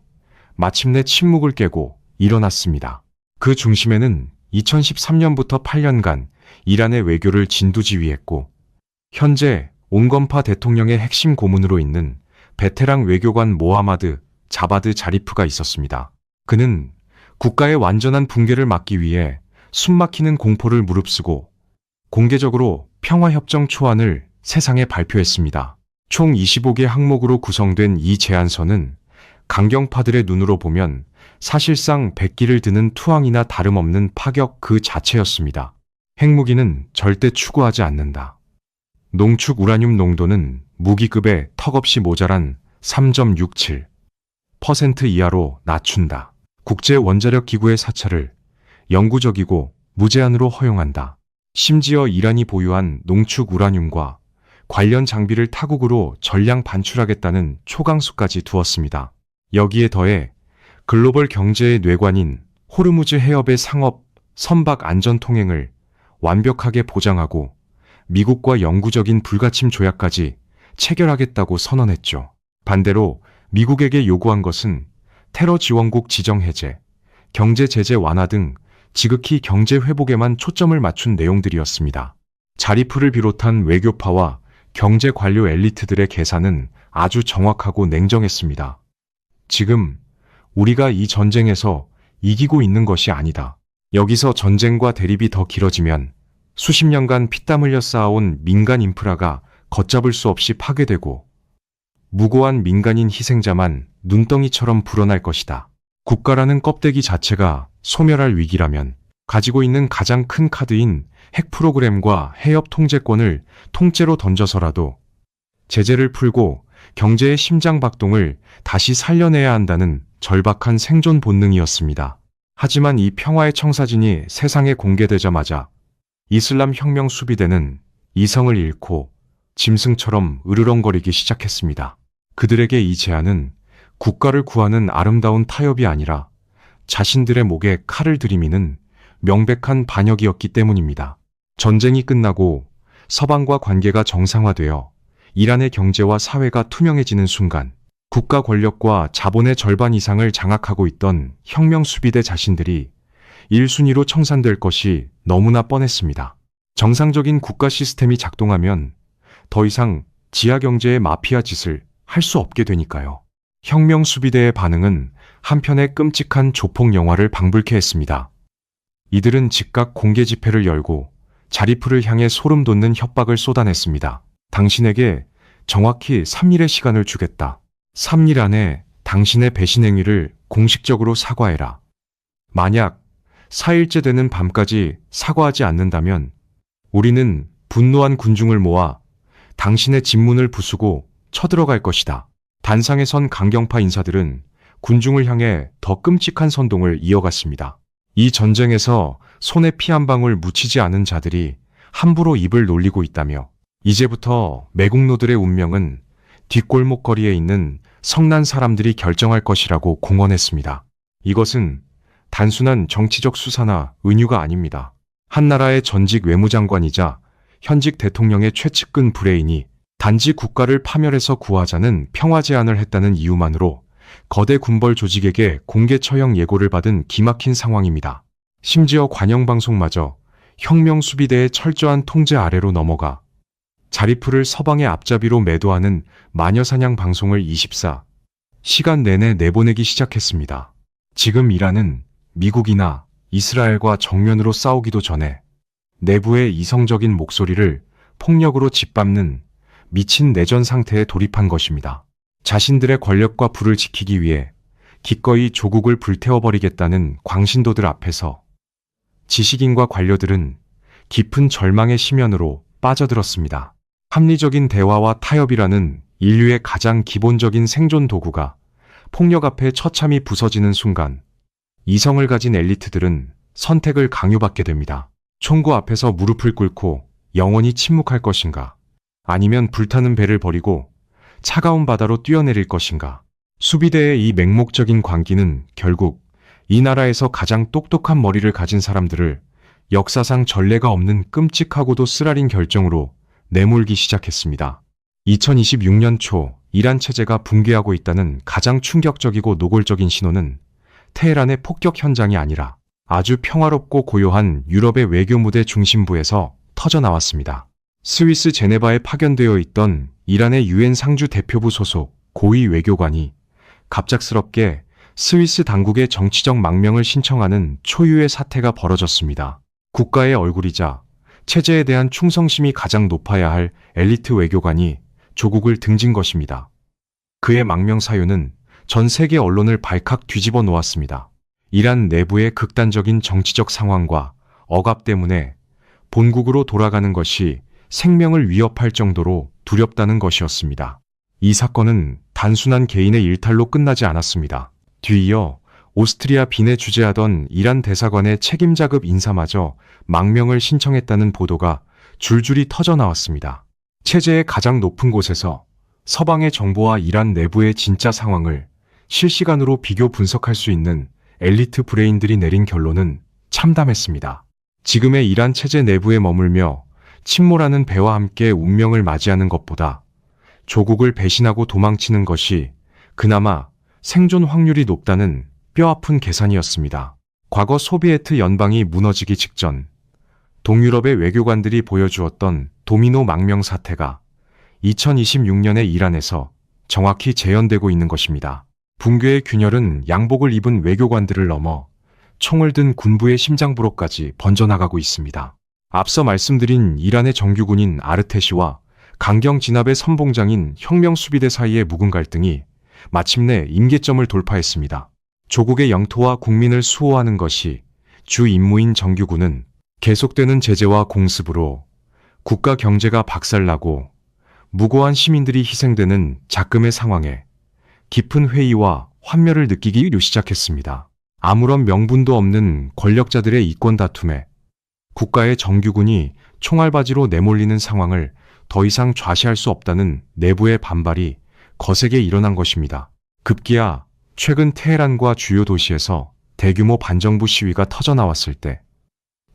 B: 마침내 침묵을 깨고 일어났습니다. 그 중심에는 2013년부터 8년간 이란의 외교를 진두지휘했고 현재 온건파 대통령의 핵심 고문으로 있는 베테랑 외교관 모하마드 자바드 자리프가 있었습니다. 그는 국가의 완전한 붕괴를 막기 위해 숨막히는 공포를 무릅쓰고 공개적으로 평화협정 초안을 세상에 발표했습니다. 총 25개 항목으로 구성된 이 제안서는 강경파들의 눈으로 보면 사실상 백기를 드는 투항이나 다름없는 파격 그 자체였습니다. 핵무기는 절대 추구하지 않는다. 농축 우라늄 농도는 무기급에 턱없이 모자란 3.67% 이하로 낮춘다. 국제 원자력 기구의 사찰을 영구적이고 무제한으로 허용한다. 심지어 이란이 보유한 농축 우라늄과 관련 장비를 타국으로 전량 반출하겠다는 초강수까지 두었습니다. 여기에 더해 글로벌 경제의 뇌관인 호르무즈 해협의 상업, 선박 안전 통행을 완벽하게 보장하고 미국과 영구적인 불가침 조약까지 체결하겠다고 선언했죠. 반대로 미국에게 요구한 것은 테러 지원국 지정 해제, 경제 제재 완화 등 지극히 경제 회복에만 초점을 맞춘 내용들이었습니다. 자리프를 비롯한 외교파와 경제 관료 엘리트들의 계산은 아주 정확하고 냉정했습니다. 지금 우리가 이 전쟁에서 이기고 있는 것이 아니다. 여기서 전쟁과 대립이 더 길어지면 수십 년간 피땀 흘려 쌓아온 민간 인프라가 걷잡을 수 없이 파괴되고 무고한 민간인 희생자만 눈덩이처럼 불어날 것이다. 국가라는 껍데기 자체가 소멸할 위기라면 가지고 있는 가장 큰 카드인 핵 프로그램과 해협 통제권을 통째로 던져서라도 제재를 풀고 경제의 심장박동을 다시 살려내야 한다는 절박한 생존 본능이었습니다. 하지만 이 평화의 청사진이 세상에 공개되자마자 이슬람 혁명 수비대는 이성을 잃고 짐승처럼 으르렁거리기 시작했습니다. 그들에게 이 제안은 국가를 구하는 아름다운 타협이 아니라 자신들의 목에 칼을 들이미는 명백한 반역이었기 때문입니다. 전쟁이 끝나고 서방과 관계가 정상화되어 이란의 경제와 사회가 투명해지는 순간 국가 권력과 자본의 절반 이상을 장악하고 있던 혁명 수비대 자신들이 1순위로 청산될 것이 너무나 뻔했습니다. 정상적인 국가 시스템이 작동하면 더 이상 지하 경제의 마피아 짓을 할 수 없게 되니까요. 혁명 수비대의 반응은 한편의 끔찍한 조폭 영화를 방불케 했습니다. 이들은 즉각 공개 집회를 열고 자리프를 향해 소름 돋는 협박을 쏟아냈습니다. 당신에게 정확히 3일의 시간을 주겠다. 3일 안에 당신의 배신 행위를 공식적으로 사과해라. 만약 4일째 되는 밤까지 사과하지 않는다면 우리는 분노한 군중을 모아 당신의 집문을 부수고 쳐들어갈 것이다. 단상에 선 강경파 인사들은 군중을 향해 더 끔찍한 선동을 이어갔습니다. 이 전쟁에서 손에 피 한 방울 묻히지 않은 자들이 함부로 입을 놀리고 있다며 이제부터 매국노들의 운명은 뒷골목거리에 있는 성난 사람들이 결정할 것이라고 공언했습니다. 이것은 단순한 정치적 수사나 은유가 아닙니다. 한 나라의 전직 외무장관이자 현직 대통령의 최측근 브레인이 단지 국가를 파멸해서 구하자는 평화 제안을 했다는 이유만으로 거대 군벌 조직에게 공개 처형 예고를 받은 기막힌 상황입니다. 심지어 관영방송마저 혁명 수비대의 철저한 통제 아래로 넘어가 자리프를 서방의 앞잡이로 매도하는 마녀사냥 방송을 24시간 내내 내보내기 시작했습니다. 지금 이란은 미국이나 이스라엘과 정면으로 싸우기도 전에 내부의 이성적인 목소리를 폭력으로 짓밟는 미친 내전 상태에 돌입한 것입니다. 자신들의 권력과 부를 지키기 위해 기꺼이 조국을 불태워버리겠다는 광신도들 앞에서 지식인과 관료들은 깊은 절망의 심연으로 빠져들었습니다. 합리적인 대화와 타협이라는 인류의 가장 기본적인 생존 도구가 폭력 앞에 처참히 부서지는 순간 이성을 가진 엘리트들은 선택을 강요받게 됩니다. 총구 앞에서 무릎을 꿇고 영원히 침묵할 것인가? 아니면 불타는 배를 버리고 차가운 바다로 뛰어내릴 것인가? 수비대의 이 맹목적인 광기는 결국 이 나라에서 가장 똑똑한 머리를 가진 사람들을 역사상 전례가 없는 끔찍하고도 쓰라린 결정으로 내몰기 시작했습니다. 2026년 초 이란 체제가 붕괴하고 있다는 가장 충격적이고 노골적인 신호는 테헤란의 폭격 현장이 아니라 아주 평화롭고 고요한 유럽의 외교 무대 중심부에서 터져나왔습니다. 스위스 제네바에 파견되어 있던 이란의 유엔 상주 대표부 소속 고위 외교관이 갑작스럽게 스위스 당국의 정치적 망명을 신청하는 초유의 사태가 벌어졌습니다. 국가의 얼굴이자 체제에 대한 충성심이 가장 높아야 할 엘리트 외교관이 조국을 등진 것입니다. 그의 망명 사유는 전 세계 언론을 발칵 뒤집어 놓았습니다. 이란 내부의 극단적인 정치적 상황과 억압 때문에 본국으로 돌아가는 것이 생명을 위협할 정도로 두렵다는 것이었습니다. 이 사건은 단순한 개인의 일탈로 끝나지 않았습니다. 뒤이어 오스트리아 빈에 주재하던 이란 대사관의 책임자급 인사마저 망명을 신청했다는 보도가 줄줄이 터져 나왔습니다. 체제의 가장 높은 곳에서 서방의 정보와 이란 내부의 진짜 상황을 실시간으로 비교 분석할 수 있는 엘리트 브레인들이 내린 결론은 참담했습니다. 지금의 이란 체제 내부에 머물며 침몰하는 배와 함께 운명을 맞이하는 것보다 조국을 배신하고 도망치는 것이 그나마 생존 확률이 높다는 뼈아픈 계산이었습니다. 과거 소비에트 연방이 무너지기 직전 동유럽의 외교관들이 보여주었던 도미노 망명 사태가 2026년의 이란에서 정확히 재현되고 있는 것입니다. 붕괴의 균열은 양복을 입은 외교관들을 넘어 총을 든 군부의 심장부로까지 번져나가고 있습니다. 앞서 말씀드린 이란의 정규군인 아르테시와 강경 진압의 선봉장인 혁명수비대 사이의 묵은 갈등이 마침내 임계점을 돌파했습니다. 조국의 영토와 국민을 수호하는 것이 주 임무인 정규군은 계속되는 제재와 공습으로 국가 경제가 박살나고 무고한 시민들이 희생되는 작금의 상황에 깊은 회의와 환멸을 느끼기 시작했습니다. 아무런 명분도 없는 권력자들의 이권 다툼에 국가의 정규군이 총알바지로 내몰리는 상황을 더 이상 좌시할 수 없다는 내부의 반발이 거세게 일어난 것입니다. 급기야 최근 테헤란과 주요 도시에서 대규모 반정부 시위가 터져나왔을 때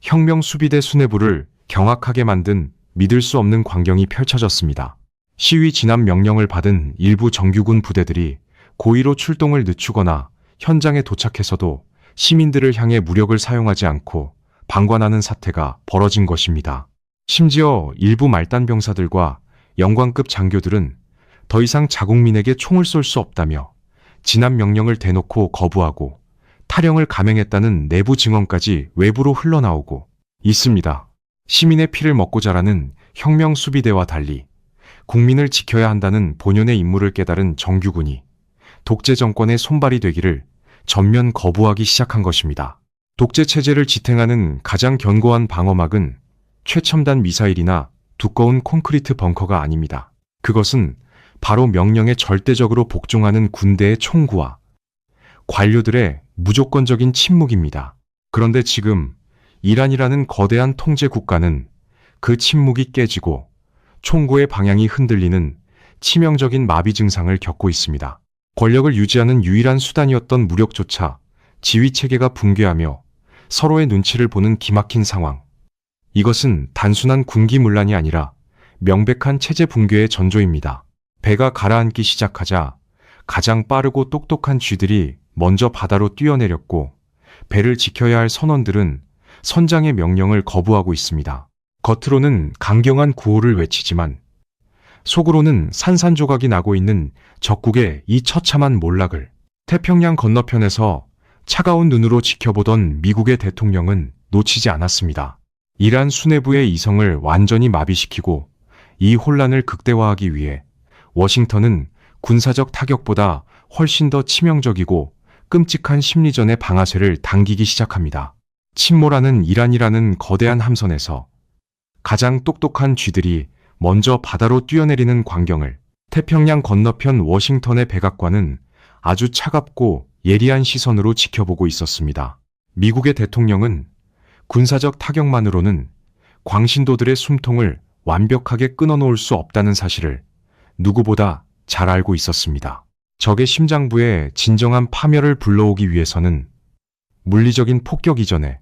B: 혁명수비대 수뇌부를 경악하게 만든 믿을 수 없는 광경이 펼쳐졌습니다. 시위 진압 명령을 받은 일부 정규군 부대들이 고의로 출동을 늦추거나 현장에 도착해서도 시민들을 향해 무력을 사용하지 않고 방관하는 사태가 벌어진 것입니다. 심지어 일부 말단 병사들과 영관급 장교들은 더 이상 자국민에게 총을 쏠 수 없다며 진압 명령을 대놓고 거부하고 탈영을 감행했다는 내부 증언까지 외부로 흘러나오고 있습니다. 시민의 피를 먹고 자라는 혁명수비대와 달리 국민을 지켜야 한다는 본연의 임무를 깨달은 정규군이 독재 정권의 손발이 되기를 전면 거부하기 시작한 것입니다. 독재 체제를 지탱하는 가장 견고한 방어막은 최첨단 미사일이나 두꺼운 콘크리트 벙커가 아닙니다. 그것은 바로 명령에 절대적으로 복종하는 군대의 총구와 관료들의 무조건적인 침묵입니다. 그런데 지금 이란이라는 거대한 통제 국가는 그 침묵이 깨지고 총구의 방향이 흔들리는 치명적인 마비 증상을 겪고 있습니다. 권력을 유지하는 유일한 수단이었던 무력조차 지휘체계가 붕괴하며 서로의 눈치를 보는 기막힌 상황. 이것은 단순한 군기문란이 아니라 명백한 체제 붕괴의 전조입니다. 배가 가라앉기 시작하자 가장 빠르고 똑똑한 쥐들이 먼저 바다로 뛰어내렸고 배를 지켜야 할 선원들은 선장의 명령을 거부하고 있습니다. 겉으로는 강경한 구호를 외치지만 속으로는 산산조각이 나고 있는 적국의 이 처참한 몰락을 태평양 건너편에서 차가운 눈으로 지켜보던 미국의 대통령은 놓치지 않았습니다. 이란 수뇌부의 이성을 완전히 마비시키고 이 혼란을 극대화하기 위해 워싱턴은 군사적 타격보다 훨씬 더 치명적이고 끔찍한 심리전의 방아쇠를 당기기 시작합니다. 침몰하는 이란이라는 거대한 함선에서 가장 똑똑한 쥐들이 먼저 바다로 뛰어내리는 광경을 태평양 건너편 워싱턴의 백악관은 아주 차갑고 예리한 시선으로 지켜보고 있었습니다. 미국의 대통령은 군사적 타격만으로는 광신도들의 숨통을 완벽하게 끊어놓을 수 없다는 사실을 누구보다 잘 알고 있었습니다. 적의 심장부에 진정한 파멸을 불러오기 위해서는 물리적인 폭격 이전에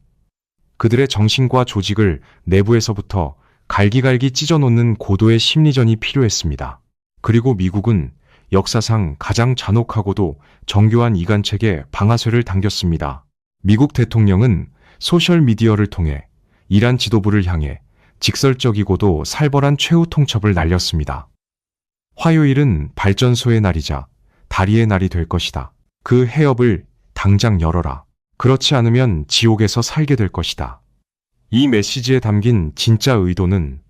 B: 그들의 정신과 조직을 내부에서부터 갈기갈기 찢어놓는 고도의 심리전이 필요했습니다. 그리고 미국은 역사상 가장 잔혹하고도 정교한 이간책에 방아쇠를 당겼습니다. 미국 대통령은 소셜미디어를 통해 이란 지도부를 향해 직설적이고도 살벌한 최후 통첩을 날렸습니다. 화요일은 발전소의 날이자 다리의 날이 될 것이다. 그 해협을 당장 열어라. 그렇지 않으면 지옥에서 살게 될 것이다. 이 메시지에 담긴 진짜 의도는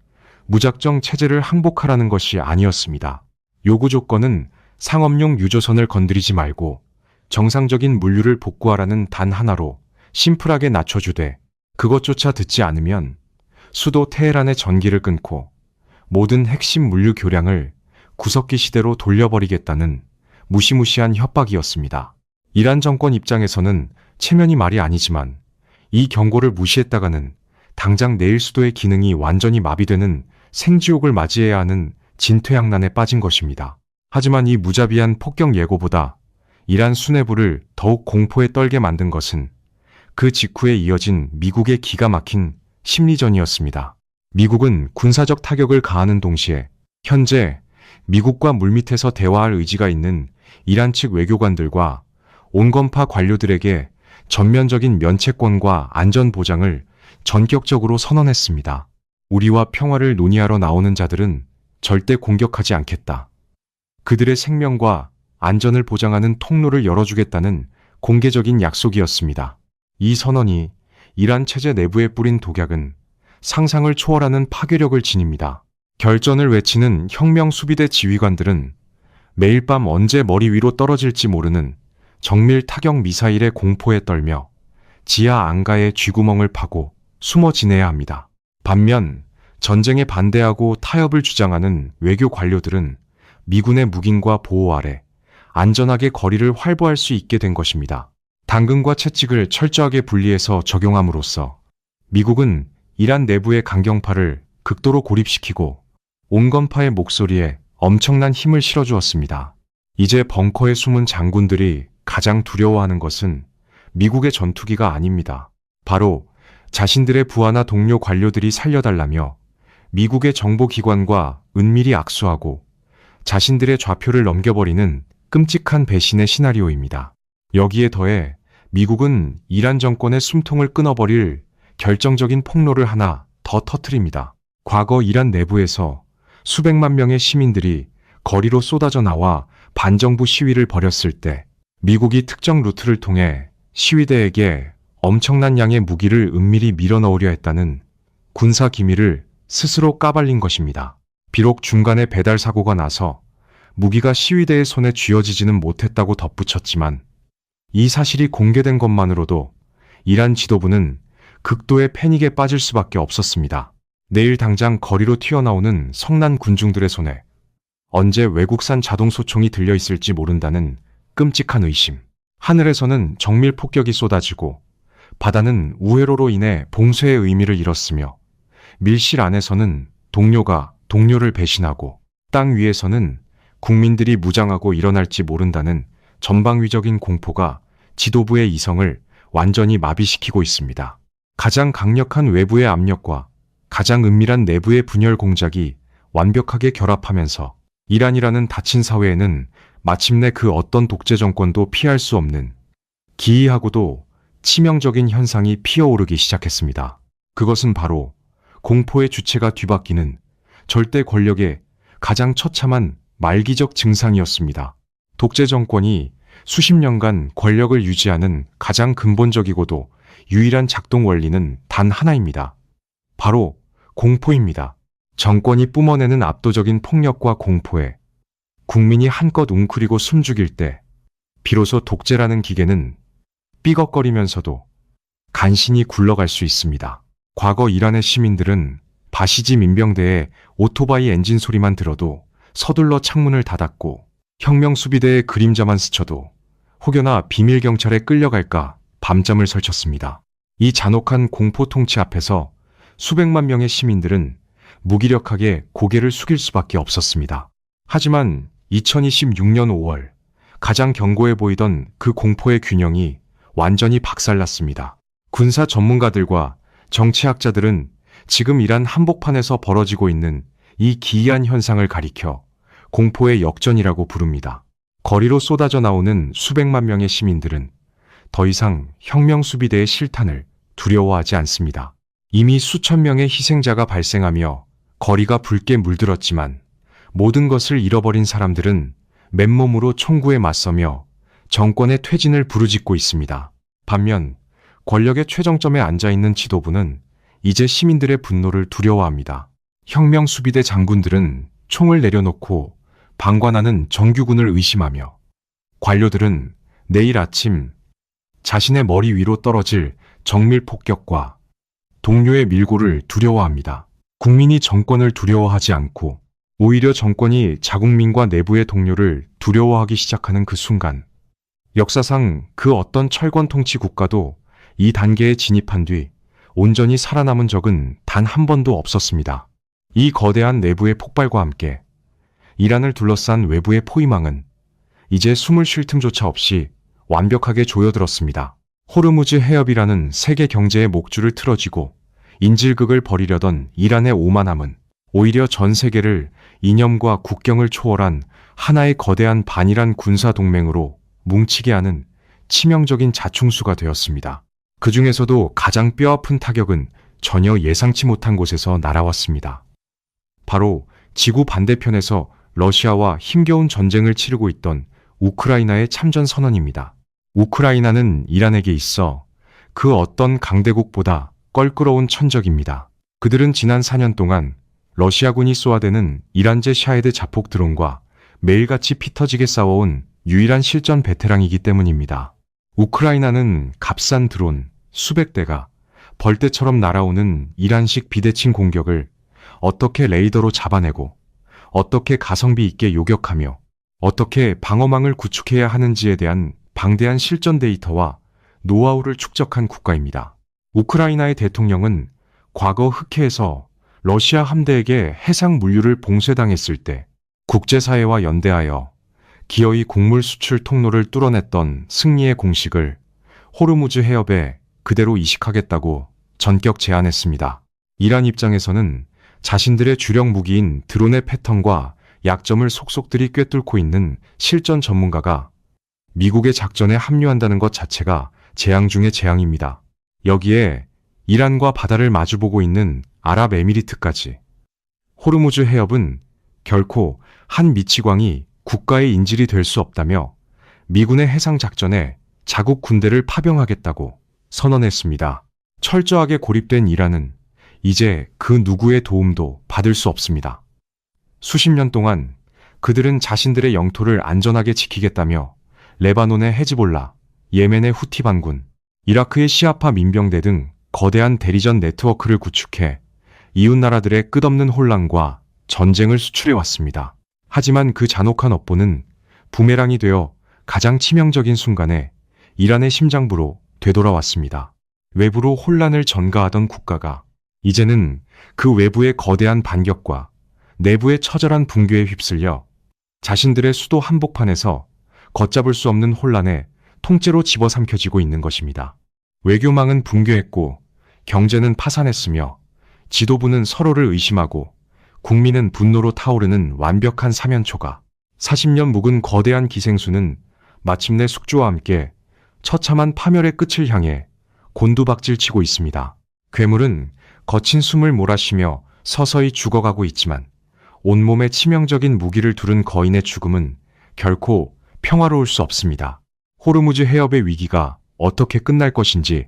B: 무작정 체제를 항복하라는 것이 아니었습니다. 요구 조건은 상업용 유조선을 건드리지 말고 정상적인 물류를 복구하라는 단 하나로 심플하게 낮춰주되 그것조차 듣지 않으면 수도 테헤란의 전기를 끊고 모든 핵심 물류 교량을 구석기 시대로 돌려버리겠다는 무시무시한 협박이었습니다. 이란 정권 입장에서는 체면이 말이 아니지만 이 경고를 무시했다가는 당장 내일 수도의 기능이 완전히 마비되는 생지옥을 맞이해야 하는 진퇴양난에 빠진 것입니다. 하지만 이 무자비한 폭격 예고보다 이란 수뇌부를 더욱 공포에 떨게 만든 것은 그 직후에 이어진 미국의 기가 막힌 심리전이었습니다. 미국은 군사적 타격을 가하는 동시에 현재 미국과 물밑에서 대화할 의지가 있는 이란 측 외교관들과 온건파 관료들에게 전면적인 면책권과 안전 보장을 전격적으로 선언했습니다. 우리와 평화를 논의하러 나오는 자들은 절대 공격하지 않겠다. 그들의 생명과 안전을 보장하는 통로를 열어주겠다는 공개적인 약속이었습니다. 이 선언이 이란 체제 내부에 뿌린 독약은 상상을 초월하는 파괴력을 지닙니다. 결전을 외치는 혁명수비대 지휘관들은 매일 밤 언제 머리 위로 떨어질지 모르는 정밀 타격 미사일의 공포에 떨며 지하 안가의 쥐구멍을 파고 숨어 지내야 합니다. 반면 전쟁에 반대하고 타협을 주장하는 외교 관료들은 미군의 묵인과 보호 아래 안전하게 거리를 활보할 수 있게 된 것입니다. 당근과 채찍을 철저하게 분리해서 적용함으로써 미국은 이란 내부의 강경파를 극도로 고립시키고 온건파의 목소리에 엄청난 힘을 실어주었습니다. 이제 벙커에 숨은 장군들이 가장 두려워하는 것은 미국의 전투기가 아닙니다. 바로 자신들의 부하나 동료 관료들이 살려달라며 미국의 정보기관과 은밀히 악수하고 자신들의 좌표를 넘겨버리는 끔찍한 배신의 시나리오입니다. 여기에 더해 미국은 이란 정권의 숨통을 끊어버릴 결정적인 폭로를 하나 더 터뜨립니다. 과거 이란 내부에서 수백만 명의 시민들이 거리로 쏟아져 나와 반정부 시위를 벌였을 때 미국이 특정 루트를 통해 시위대에게 엄청난 양의 무기를 은밀히 밀어넣으려 했다는 군사 기밀을 스스로 까발린 것입니다. 비록 중간에 배달 사고가 나서 무기가 시위대의 손에 쥐어지지는 못했다고 덧붙였지만 이 사실이 공개된 것만으로도 이란 지도부는 극도의 패닉에 빠질 수밖에 없었습니다. 내일 당장 거리로 튀어나오는 성난 군중들의 손에 언제 외국산 자동소총이 들려있을지 모른다는 끔찍한 의심. 하늘에서는 정밀 폭격이 쏟아지고 바다는 우회로로 인해 봉쇄의 의미를 잃었으며 밀실 안에서는 동료가 동료를 배신하고 땅 위에서는 국민들이 무장하고 일어날지 모른다는 전방위적인 공포가 지도부의 이성을 완전히 마비시키고 있습니다. 가장 강력한 외부의 압력과 가장 은밀한 내부의 분열 공작이 완벽하게 결합하면서 이란이라는 닫힌 사회에는 마침내 그 어떤 독재 정권도 피할 수 없는 기이하고도 치명적인 현상이 피어오르기 시작했습니다. 그것은 바로 공포의 주체가 뒤바뀌는 절대 권력의 가장 처참한 말기적 증상이었습니다. 독재 정권이 수십 년간 권력을 유지하는 가장 근본적이고도 유일한 작동 원리는 단 하나입니다. 바로 공포입니다. 정권이 뿜어내는 압도적인 폭력과 공포에 국민이 한껏 웅크리고 숨죽일 때 비로소 독재라는 기계는 삐걱거리면서도 간신히 굴러갈 수 있습니다. 과거 이란의 시민들은 바시지 민병대의 오토바이 엔진 소리만 들어도 서둘러 창문을 닫았고 혁명수비대의 그림자만 스쳐도 혹여나 비밀경찰에 끌려갈까 밤잠을 설쳤습니다. 이 잔혹한 공포 통치 앞에서 수백만 명의 시민들은 무기력하게 고개를 숙일 수밖에 없었습니다. 하지만 2026년 5월 가장 견고해 보이던 그 공포의 균형이 완전히 박살났습니다. 군사 전문가들과 정치학자들은 지금 이란 한복판에서 벌어지고 있는 이 기이한 현상을 가리켜 공포의 역전이라고 부릅니다. 거리로 쏟아져 나오는 수백만 명의 시민들은 더 이상 혁명수비대의 실탄을 두려워하지 않습니다. 이미 수천 명의 희생자가 발생하며 거리가 붉게 물들었지만 모든 것을 잃어버린 사람들은 맨몸으로 총구에 맞서며 정권의 퇴진을 부르짖고 있습니다. 반면 권력의 최정점에 앉아있는 지도부는 이제 시민들의 분노를 두려워합니다. 혁명수비대 장군들은 총을 내려놓고 방관하는 정규군을 의심하며 관료들은 내일 아침 자신의 머리 위로 떨어질 정밀 폭격과 동료의 밀고를 두려워합니다. 국민이 정권을 두려워하지 않고 오히려 정권이 자국민과 내부의 동료를 두려워하기 시작하는 그 순간 역사상 그 어떤 철권 통치 국가도 이 단계에 진입한 뒤 온전히 살아남은 적은 단 한 번도 없었습니다. 이 거대한 내부의 폭발과 함께 이란을 둘러싼 외부의 포위망은 이제 숨을 쉴 틈조차 없이 완벽하게 조여들었습니다. 호르무즈 해협이라는 세계 경제의 목줄을 틀어쥐고 인질극을 벌이려던 이란의 오만함은 오히려 전 세계를 이념과 국경을 초월한 하나의 거대한 반이란 군사 동맹으로 뭉치게 하는 치명적인 자충수가 되었습니다. 그 중에서도 가장 뼈아픈 타격은 전혀 예상치 못한 곳에서 날아왔습니다. 바로 지구 반대편에서 러시아와 힘겨운 전쟁을 치르고 있던 우크라이나의 참전 선언입니다. 우크라이나는 이란에게 있어 그 어떤 강대국보다 껄끄러운 천적입니다. 그들은 지난 4년 동안 러시아군이 쏘아대는 이란제 샤헤드 자폭 드론과 매일같이 피터지게 싸워온 유일한 실전 베테랑이기 때문입니다. 우크라이나는 값싼 드론 수백 대가 벌떼처럼 날아오는 이란식 비대칭 공격을 어떻게 레이더로 잡아내고 어떻게 가성비 있게 요격하며 어떻게 방어망을 구축해야 하는지에 대한 방대한 실전 데이터와 노하우를 축적한 국가입니다. 우크라이나의 대통령은 과거 흑해에서 러시아 함대에게 해상 물류를 봉쇄당했을 때 국제사회와 연대하여 기어이 곡물 수출 통로를 뚫어냈던 승리의 공식을 호르무즈 해협에 그대로 이식하겠다고 전격 제안했습니다. 이란 입장에서는 자신들의 주력 무기인 드론의 패턴과 약점을 속속들이 꿰뚫고 있는 실전 전문가가 미국의 작전에 합류한다는 것 자체가 재앙 중의 재앙입니다. 여기에 이란과 바다를 마주보고 있는 아랍에미리트까지. 호르무즈 해협은 결코 한 미치광이 국가의 인질이 될 수 없다며 미군의 해상 작전에 자국 군대를 파병하겠다고 선언했습니다. 철저하게 고립된 이란은 이제 그 누구의 도움도 받을 수 없습니다. 수십 년 동안 그들은 자신들의 영토를 안전하게 지키겠다며 레바논의 헤즈볼라, 예멘의 후티 반군, 이라크의 시아파 민병대 등 거대한 대리전 네트워크를 구축해 이웃나라들의 끝없는 혼란과 전쟁을 수출해 왔습니다. 하지만 그 잔혹한 업보는 부메랑이 되어 가장 치명적인 순간에 이란의 심장부로 되돌아왔습니다. 외부로 혼란을 전가하던 국가가 이제는 그 외부의 거대한 반격과 내부의 처절한 붕괴에 휩쓸려 자신들의 수도 한복판에서 걷잡을 수 없는 혼란에 통째로 집어삼켜지고 있는 것입니다. 외교망은 붕괴했고 경제는 파산했으며 지도부는 서로를 의심하고 국민은 분노로 타오르는 완벽한 사면초가 40년 묵은 거대한 기생수는 마침내 숙주와 함께 처참한 파멸의 끝을 향해 곤두박질치고 있습니다. 괴물은 거친 숨을 몰아쉬며 서서히 죽어가고 있지만 온몸에 치명적인 무기를 두른 거인의 죽음은 결코 평화로울 수 없습니다. 호르무즈 해협의 위기가 어떻게 끝날 것인지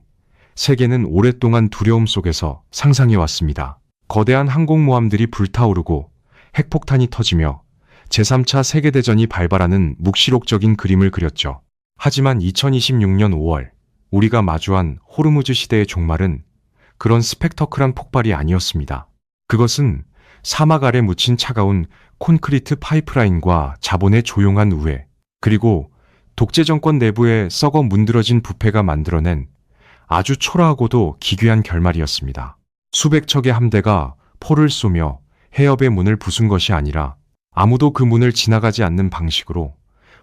B: 세계는 오랫동안 두려움 속에서 상상해왔습니다. 거대한 항공모함들이 불타오르고 핵폭탄이 터지며 제3차 세계대전이 발발하는 묵시록적인 그림을 그렸죠. 하지만 2026년 5월 우리가 마주한 호르무즈 시대의 종말은 그런 스펙터클한 폭발이 아니었습니다. 그것은 사막 아래 묻힌 차가운 콘크리트 파이프라인과 자본의 조용한 우회, 그리고 독재 정권 내부에 썩어 문드러진 부패가 만들어낸 아주 초라하고도 기괴한 결말이었습니다. 수백 척의 함대가 포를 쏘며 해협의 문을 부순 것이 아니라 아무도 그 문을 지나가지 않는 방식으로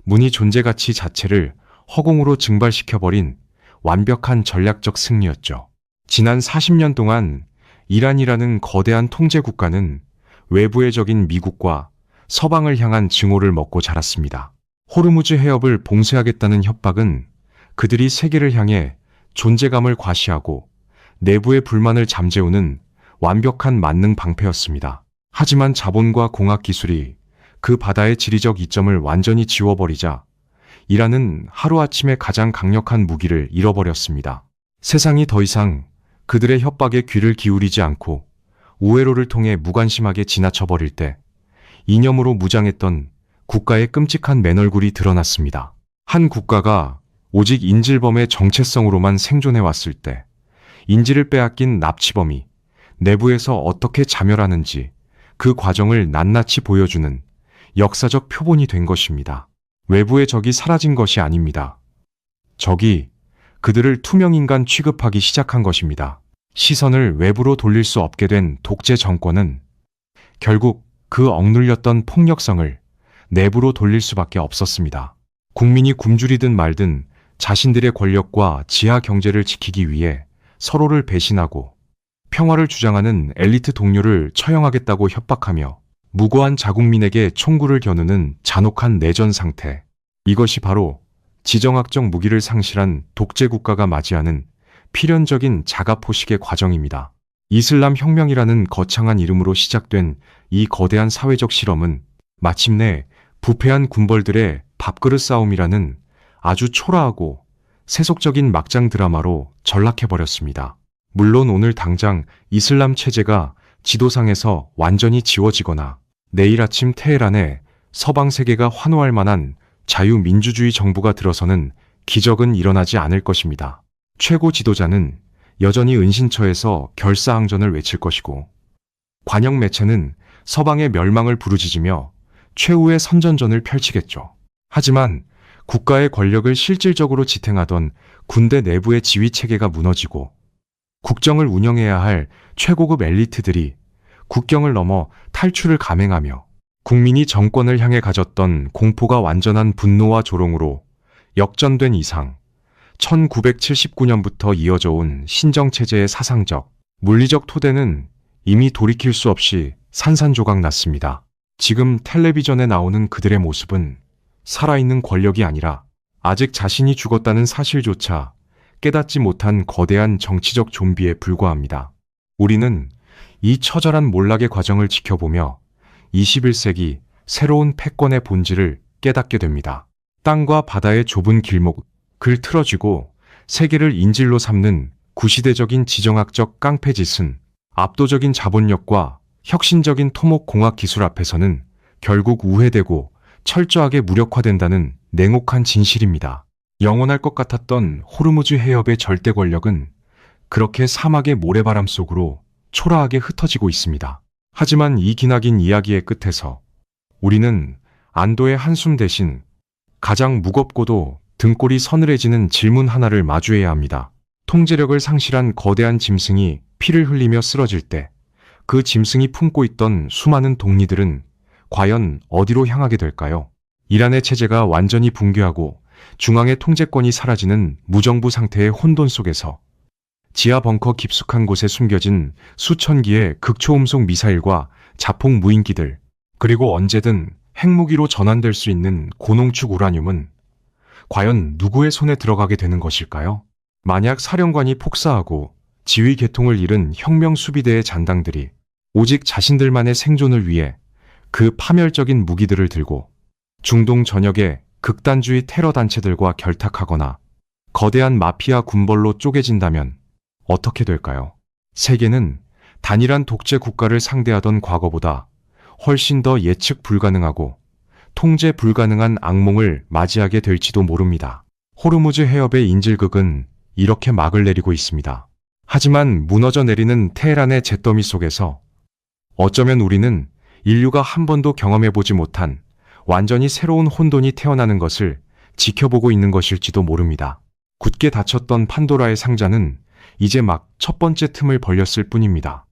B: 문이 존재 가치 자체를 허공으로 증발시켜버린 완벽한 전략적 승리였죠. 지난 40년 동안 이란이라는 거대한 통제 국가는 외부의 적인 미국과 서방을 향한 증오를 먹고 자랐습니다. 호르무즈 해협을 봉쇄하겠다는 협박은 그들이 세계를 향해 존재감을 과시하고 내부의 불만을 잠재우는 완벽한 만능 방패였습니다. 하지만 자본과 공학 기술이 그 바다의 지리적 이점을 완전히 지워버리자 이란은 하루아침에 가장 강력한 무기를 잃어버렸습니다. 세상이 더 이상 그들의 협박에 귀를 기울이지 않고 우회로를 통해 무관심하게 지나쳐버릴 때 이념으로 무장했던 국가의 끔찍한 맨얼굴이 드러났습니다. 한 국가가 오직 인질범의 정체성으로만 생존해왔을 때 인질을 빼앗긴 납치범이 내부에서 어떻게 자멸하는지 그 과정을 낱낱이 보여주는 역사적 표본이 된 것입니다. 외부의 적이 사라진 것이 아닙니다. 적이 그들을 투명인간 취급하기 시작한 것입니다. 시선을 외부로 돌릴 수 없게 된 독재 정권은 결국 그 억눌렸던 폭력성을 내부로 돌릴 수밖에 없었습니다. 국민이 굶주리든 말든 자신들의 권력과 지하 경제를 지키기 위해 서로를 배신하고 평화를 주장하는 엘리트 동료를 처형하겠다고 협박하며 무고한 자국민에게 총구를 겨누는 잔혹한 내전 상태. 이것이 바로 지정학적 무기를 상실한 독재 국가가 맞이하는 필연적인 자가포식의 과정입니다. 이슬람 혁명이라는 거창한 이름으로 시작된 이 거대한 사회적 실험은 마침내 부패한 군벌들의 밥그릇 싸움이라는 아주 초라하고 세속적인 막장 드라마로 전락해버렸습니다. 물론 오늘 당장 이슬람 체제가 지도상에서 완전히 지워지거나 내일 아침 테헤란에 서방 세계가 환호할 만한 자유민주주의 정부가 들어서는 기적은 일어나지 않을 것입니다. 최고 지도자는 여전히 은신처에서 결사항전을 외칠 것이고 관영 매체는 서방의 멸망을 부르짖으며 최후의 선전전을 펼치겠죠. 하지만 국가의 권력을 실질적으로 지탱하던 군대 내부의 지휘체계가 무너지고 국정을 운영해야 할 최고급 엘리트들이 국경을 넘어 탈출을 감행하며 국민이 정권을 향해 가졌던 공포가 완전한 분노와 조롱으로 역전된 이상 1979년부터 이어져 온 신정체제의 사상적, 물리적 토대는 이미 돌이킬 수 없이 산산조각 났습니다. 지금 텔레비전에 나오는 그들의 모습은 살아있는 권력이 아니라 아직 자신이 죽었다는 사실조차 깨닫지 못한 거대한 정치적 좀비에 불과합니다. 우리는 이 처절한 몰락의 과정을 지켜보며 21세기 새로운 패권의 본질을 깨닫게 됩니다. 땅과 바다의 좁은 길목을 틀어쥐고 세계를 인질로 삼는 구시대적인 지정학적 깡패짓은 압도적인 자본력과 혁신적인 토목공학 기술 앞에서는 결국 우회되고 철저하게 무력화된다는 냉혹한 진실입니다. 영원할 것 같았던 호르무즈 해협의 절대 권력은 그렇게 사막의 모래바람 속으로 초라하게 흩어지고 있습니다. 하지만 이 기나긴 이야기의 끝에서 우리는 안도의 한숨 대신 가장 무겁고도 등골이 서늘해지는 질문 하나를 마주해야 합니다. 통제력을 상실한 거대한 짐승이 피를 흘리며 쓰러질 때 그 짐승이 품고 있던 수많은 독리들은 과연 어디로 향하게 될까요? 이란의 체제가 완전히 붕괴하고 중앙의 통제권이 사라지는 무정부 상태의 혼돈 속에서 지하 벙커 깊숙한 곳에 숨겨진 수천 기의 극초음속 미사일과 자폭 무인기들, 그리고 언제든 핵무기로 전환될 수 있는 고농축 우라늄은 과연 누구의 손에 들어가게 되는 것일까요? 만약 사령관이 폭사하고 지휘 계통을 잃은 혁명 수비대의 잔당들이 오직 자신들만의 생존을 위해 그 파멸적인 무기들을 들고 중동 전역의 극단주의 테러 단체들과 결탁하거나 거대한 마피아 군벌로 쪼개진다면 어떻게 될까요? 세계는 단일한 독재 국가를 상대하던 과거보다 훨씬 더 예측 불가능하고 통제 불가능한 악몽을 맞이하게 될지도 모릅니다. 호르무즈 해협의 인질극은 이렇게 막을 내리고 있습니다. 하지만 무너져 내리는 테헤란의 잿더미 속에서 어쩌면 우리는 인류가 한 번도 경험해보지 못한 완전히 새로운 혼돈이 태어나는 것을 지켜보고 있는 것일지도 모릅니다. 굳게 닫혔던 판도라의 상자는 이제 막 첫 번째 틈을 벌렸을 뿐입니다.